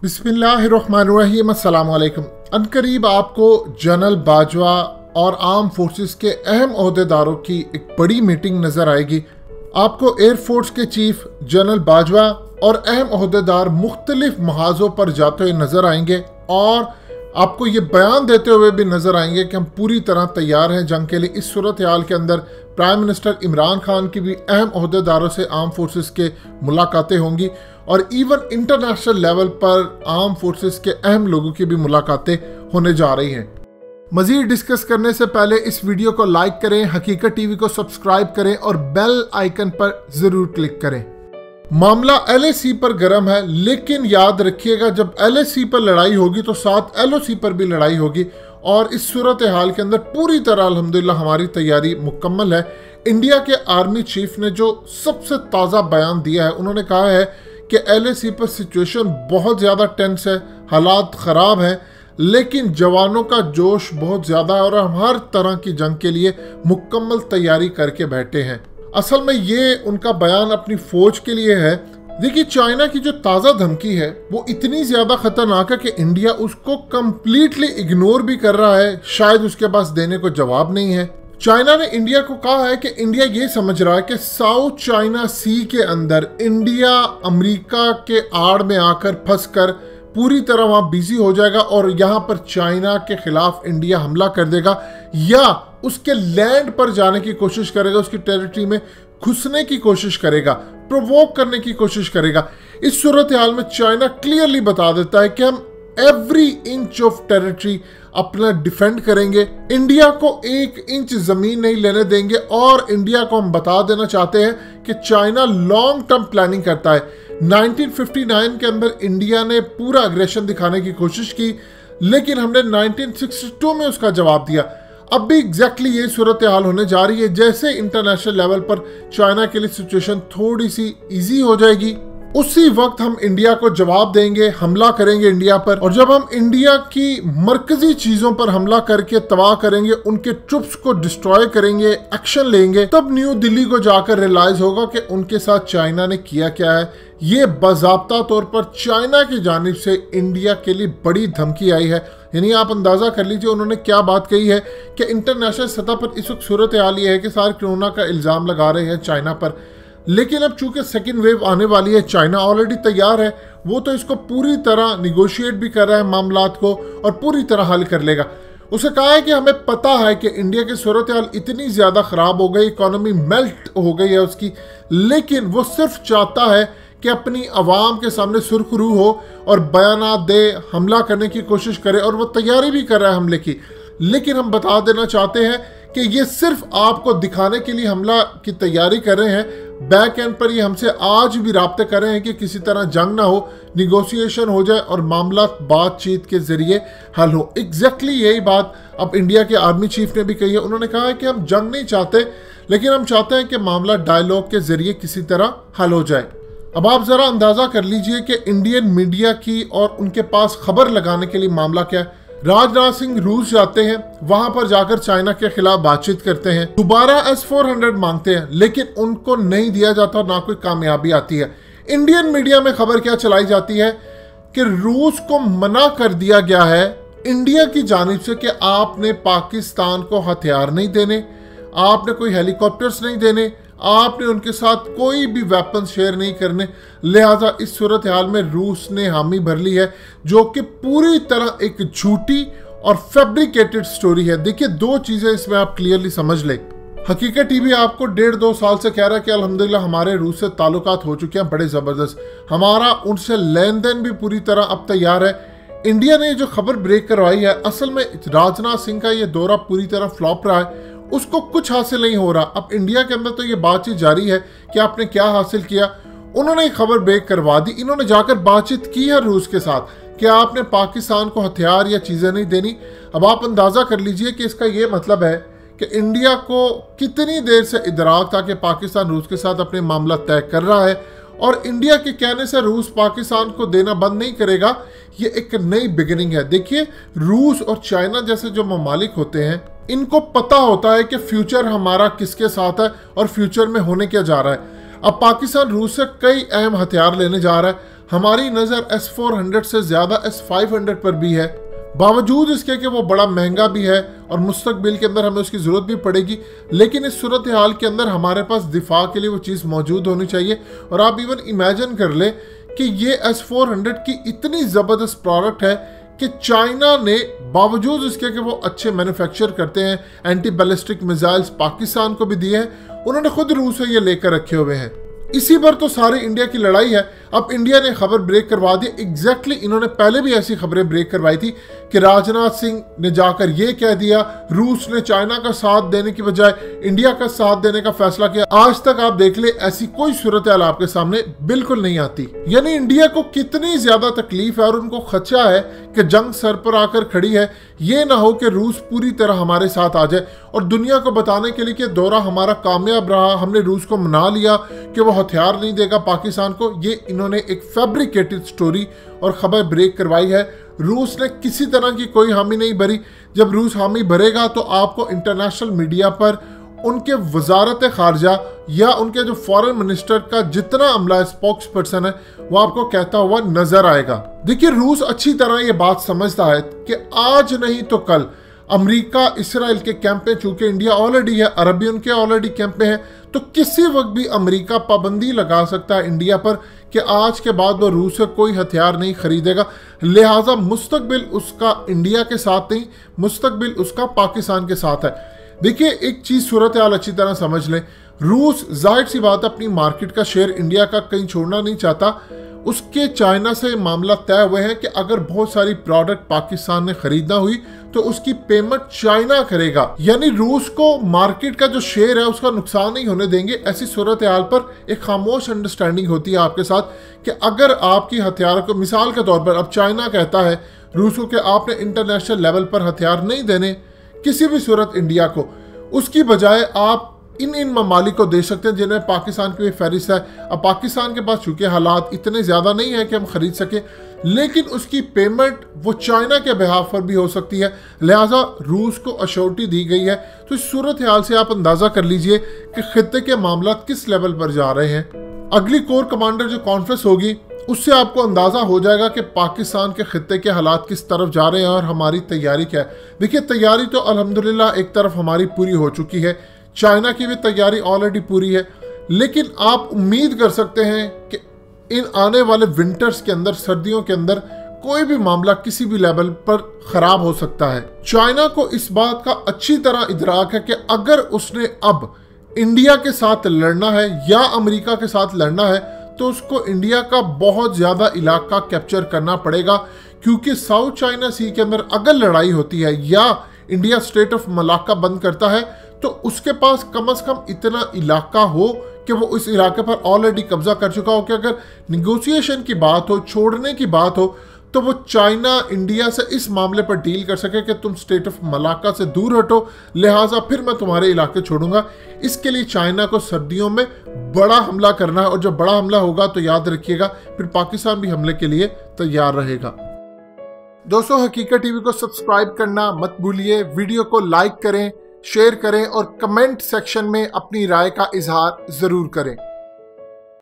बिस्मिल्लाहिर्रहमानिर्रहीम, अस्सलाम वालेकुम। अनकरीब आपको जनरल बाजवा और आर्म फोर्सेस के अहम ओहदेदारों की एक बड़ी मीटिंग नजर आएगी। आपको एयरफोर्स के चीफ जनरल बाजवा और अहम ओहदेदार मुख्तलिफ महाजों पर जाते हुए नजर आएंगे और आपको ये बयान देते हुए भी नजर आएंगे कि हम पूरी तरह तैयार हैं जंग के लिए। इस सूरत हाल के अंदर प्राइम मिनिस्टर इमरान खान की भी अहम ओहदेदारों से आर्म फोर्सेस के मुलाकातें होंगी और इवन इंटरनेशनल लेवल पर आर्म फोर्सेस के अहम लोगों की भी मुलाकातें होने जा रही हैं। मजीद डिस्कस करने से पहले इस वीडियो को लाइक करें, हकीकत टीवी को सब्सक्राइब करें और बेल आइकन पर जरूर क्लिक करें। मामला LAC पर गर्म है, लेकिन याद रखिएगा जब LAC पर लड़ाई होगी तो साथ LOC पर भी लड़ाई होगी और इस सूरत हाल के अंदर पूरी तरह अल्हम्दुलिल्लाह हमारी तैयारी मुकम्मल है। इंडिया के आर्मी चीफ ने जो सबसे ताज़ा बयान दिया है, उन्होंने कहा है कि LAC पर सिचुएशन बहुत ज़्यादा टेंस है, हालात ख़राब हैं, लेकिन जवानों का जोश बहुत ज़्यादा है और हम हर तरह की जंग के लिए मुकम्मल तैयारी करके बैठे हैं। असल में ये उनका बयान अपनी फौज के लिए है। देखिए, चाइना की जो ताज़ा धमकी है वो इतनी ज़्यादा खतरनाक है कि इंडिया उसको कम्प्लीटली इग्नोर भी कर रहा है, शायद उसके पास देने को जवाब नहीं है। चाइना ने इंडिया को कहा है कि इंडिया ये समझ रहा है कि साउथ चाइना सी के अंदर इंडिया अमेरिका के आड़ में आकर फंसकर पूरी तरह वहां बिजी हो जाएगा और यहां पर चाइना के खिलाफ इंडिया हमला कर देगा या उसके लैंड पर जाने की कोशिश करेगा, उसकी टेरिटरी में घुसने की कोशिश करेगा, प्रोवोक करने की कोशिश करेगा। इस सूरत हाल में चाइना क्लियरली बता देता है कि हम एवरी इंच ऑफ टेरिटरी अपना डिफेंड करेंगे, इंडिया को 1 इंच जमीन नहीं लेने देंगे और इंडिया को हम बता देना चाहते हैं कि चाइना लॉन्ग टर्म प्लानिंग करता है। 1959 के अंदर इंडिया ने पूरा अग्रेशन दिखाने की कोशिश की, लेकिन हमने 1962 में उसका जवाब दिया। अब भी एग्जैक्टली ये सूरत हाल होने जा रही है। जैसे इंटरनेशनल लेवल पर चाइना के लिए सिचुएशन थोड़ी सी इजी हो जाएगी, उसी वक्त हम इंडिया को जवाब देंगे, हमला करेंगे इंडिया पर। और जब हम इंडिया की मरकजी चीजों पर हमला करके तबाह करेंगे, उनके ट्रुप्स को डिस्ट्रॉय करेंगे, एक्शन लेंगे, तब न्यू दिल्ली को जाकर रियलाइज होगा कि उनके साथ चाइना ने किया क्या है। ये बाज़ाब्ता तौर पर चाइना की जानिब से इंडिया के लिए बड़ी धमकी आई है। यानी आप अंदाजा कर लीजिए उन्होंने क्या बात कही है कि इंटरनेशनल सतह पर इस वक्त सूरत हाल ये है कि सारे कोरोना का इल्ज़ाम लगा रहे हैं चाइना पर, लेकिन अब चूंकि सेकेंड वेव आने वाली है, चाइना ऑलरेडी तैयार है, वो तो इसको पूरी तरह निगोशिएट भी कर रहा है मामलात को और पूरी तरह हल कर लेगा। उसे कहा है कि हमें पता है कि इंडिया की सूरत हाल इतनी ज़्यादा ख़राब हो गई, इकोनॉमी मेल्ट हो गई है उसकी, लेकिन वो सिर्फ चाहता है कि अपनी आवाम के सामने सुरखरू हो और बयानात दे, हमला करने की कोशिश करे और वो तैयारी भी कर रहा है हमले की। लेकिन हम बता देना चाहते हैं कि ये सिर्फ आपको दिखाने के लिए हमला की तैयारी कर रहे हैं। बैक एंड पर ये हमसे आज भी राब्ते कर रहे हैं कि किसी तरह जंग ना हो, निगोशिएशन हो जाए और मामला बातचीत के जरिए हल हो। एग्जैक्टली यही बात अब इंडिया के आर्मी चीफ ने भी कही है। उन्होंने कहा है कि हम जंग नहीं चाहते, लेकिन हम चाहते हैं कि मामला डायलॉग के जरिए किसी तरह हल हो जाए। अब आप जरा अंदाजा कर लीजिए कि इंडियन मीडिया की और उनके पास खबर लगाने के लिए मामला क्या है। राजनाथ सिंह रूस जाते हैं, वहां पर जाकर चाइना के खिलाफ बातचीत करते हैं, दोबारा S-400 मांगते हैं, लेकिन उनको नहीं दिया जाता, ना कोई कामयाबी आती है। इंडियन मीडिया में खबर क्या चलाई जाती है कि रूस को मना कर दिया गया है इंडिया की जानिब से कि आपने पाकिस्तान को हथियार नहीं देने, आपने कोई हेलीकॉप्टर्स नहीं देने, आपने उनके साथ कोई भी वेपन शेयर नहीं करने। लिहाजा इस सूरत हाल में रूस ने हामी भर ली है, जो कि पूरी तरह एक झूठी और फैब्रिकेटेड स्टोरी है। देखिए, 2 चीजें इसमें आप क्लियरली समझ लें। हकीकत टीवी आपको 1.5-2 साल से कह रहा है कि अल्हम्दुलिल्लाह हमारे रूस से ताल्लुकात हो चुके हैं बड़े जबरदस्त, हमारा उनसे लेन देन भी पूरी तरह अब तैयार है। इंडिया ने जो खबर ब्रेक करवाई है, असल में राजनाथ सिंह का ये दौरा पूरी तरह फ्लॉप रहा है, उसको कुछ हासिल नहीं हो रहा। अब इंडिया के अंदर तो ये बातचीत जारी है कि आपने क्या हासिल किया। उन्होंने खबर ब्रेक करवा दी, इन्होंने जाकर बातचीत की है रूस के साथ कि आपने पाकिस्तान को हथियार या चीज़ें नहीं देनी। अब आप अंदाज़ा कर लीजिए कि इसका ये मतलब है कि इंडिया को कितनी देर से इदराक था कि पाकिस्तान रूस के साथ अपने मामला तय कर रहा है और इंडिया के कहने से रूस पाकिस्तान को देना बंद नहीं करेगा। ये एक नई बिगिनिंग है। देखिए, रूस और चाइना जैसे जो ममालिक होते हैं, इनको पता होता है कि फ्यूचर हमारा किसके साथ है और फ्यूचर में होने क्या जा रहा है। अब पाकिस्तान रूस से कई अहम हथियार लेने जा रहा है। हमारी नज़र S-400 से ज़्यादा S-500 पर भी है, बावजूद इसके कि वो बड़ा महंगा भी है और मुस्तकबिल के अंदर हमें उसकी ज़रूरत भी पड़ेगी, लेकिन इस सूरत हाल के अंदर हमारे पास दिफा के लिए वो चीज़ मौजूद होनी चाहिए। और आप इवन इमेजिन कर ले कि ये S-400 की इतनी ज़बरदस्त प्रोडक्ट है कि चाइना ने बावजूद इसके कि वो अच्छे मैन्युफैक्चर करते हैं, एंटी बैलिस्टिक मिसाइल्स पाकिस्तान को भी दिए हैं, उन्होंने खुद रूस से ये लेकर रखे हुए हैं। इसी पर तो सारी इंडिया की लड़ाई है। अब इंडिया ने खबर ब्रेक करवा दी। एग्जैक्टली इन्होंने पहले भी ऐसी खबरें ब्रेक करवाई थी कि राजनाथ सिंह ने जाकर ये कह दिया, रूस ने चाइना का साथ देने की बजाय इंडिया का साथ देने का फैसला किया। आज तक आप देख ले ऐसी कोई सूरत हाल आपके सामने बिल्कुल नहीं आती। यानी इंडिया को कितनी ज्यादा तकलीफ है और उनको खदशा है कि जंग सर पर आकर खड़ी है, ये ना हो कि रूस पूरी तरह हमारे साथ आ जाए और दुनिया को बताने के लिए कि दौरा हमारा कामयाब रहा, हमने रूस को मना लिया कि वो हथियार नहीं देगा पाकिस्तान को। ये इन्होंने एक फैब्रिकेटेड स्टोरी और खबर ब्रेक करवाई है। रूस ने किसी तरह की कोई हामी नहीं भरी। जब रूस हामी भरेगा तो आपको इंटरनेशनल मीडिया पर उनके वजारत खारजा या उनके जो फॉरेन मिनिस्टर का जितना अमला स्पोक्स पर्सन है वो आपको कहता हुआ नजर आएगा। देखिए, रूस अच्छी तरह ये बात समझता है कि आज नहीं तो कल अमेरिका इसराइल के कैंप में, चूंकि इंडिया ऑलरेडी है, अरब भी उनके ऑलरेडी कैंप में है, तो किसी वक्त भी अमेरिका पाबंदी लगा सकता है इंडिया पर कि आज के बाद वो रूस से कोई हथियार नहीं खरीदेगा। लिहाजा मुस्तकबिल उसका इंडिया के साथ नहीं, मुस्तकबिल उसका पाकिस्तान के साथ है। देखिए, एक चीज सूरत हाल अच्छी तरह समझ लें, रूस जाहिर सी बात अपनी मार्केट का शेयर इंडिया का कहीं छोड़ना नहीं चाहता। उसके चाइना से मामला तय हुए हैं कि अगर बहुत सारी प्रोडक्ट पाकिस्तान ने खरीदना हुई तो उसकी पेमेंट चाइना करेगा। यानी रूस को मार्केट का जो शेयर है उसका नुकसान नहीं होने देंगे। ऐसी सूरत हाल पर एक खामोश अंडरस्टैंडिंग होती है आपके साथ कि अगर आपकी हथियारों को, मिसाल के तौर पर अब चाइना कहता है रूस को कि आपने इंटरनेशनल लेवल पर हथियार नहीं देने किसी भी सूरत इंडिया को, उसकी बजाय आप इन ममालिक को दे सकते हैं जिनमें पाकिस्तान की भी फहरिस्त है। अब पाकिस्तान के पास चूंकि हालात इतने ज़्यादा नहीं है कि हम खरीद सकें, लेकिन उसकी पेमेंट वो चाइना के बिहाफ पर भी हो सकती है। लिहाजा रूस को अश्योरिटी दी गई है। तो इस सूरत हाल से आप अंदाज़ा कर लीजिए कि खित्ते के मामला किस लेवल पर जा रहे हैं। अगली कोर कमांडर जो कॉन्फ्रेंस होगी उससे आपको अंदाज़ा हो जाएगा कि पाकिस्तान के खित्ते के हालात किस तरफ जा रहे हैं और हमारी तैयारी क्या है। देखिए, तैयारी तो अल्हम्दुलिल्लाह एक तरफ हमारी पूरी हो चुकी है, चाइना की भी तैयारी ऑलरेडी पूरी है, लेकिन आप उम्मीद कर सकते हैं कि इन आने वाले विंटर्स के अंदर, सर्दियों के अंदर कोई भी मामला किसी भी लेवल पर खराब हो सकता है। चाइना को इस बात का अच्छी तरह इदराक है कि अगर उसने अब इंडिया के साथ लड़ना है या अमेरिका के साथ लड़ना है तो उसको इंडिया का बहुत ज़्यादा इलाका कैप्चर करना पड़ेगा, क्योंकि साउथ चाइना सी के अंदर अगर लड़ाई होती है या इंडिया स्ट्रेट ऑफ मलाक्का बंद करता है तो उसके पास कम से कम इतना इलाका हो कि वो इस इलाके पर ऑलरेडी कब्जा कर चुका हो कि अगर निगोशिएशन की बात हो, छोड़ने की बात हो, तो वो चाइना इंडिया से इस मामले पर डील कर सके कि तुम स्टेट ऑफ मलाक्का से दूर हटो, लिहाजा फिर मैं तुम्हारे इलाके छोड़ूंगा। इसके लिए चाइना को सर्दियों में बड़ा हमला करना है और जब बड़ा हमला होगा तो याद रखिएगा फिर पाकिस्तान भी हमले के लिए तैयार रहेगा। दोस्तों, हकीकत टीवी को सब्सक्राइब करना मत भूलिए, वीडियो को लाइक करें, शेयर करें और कमेंट सेक्शन में अपनी राय का इजहार जरूर करें।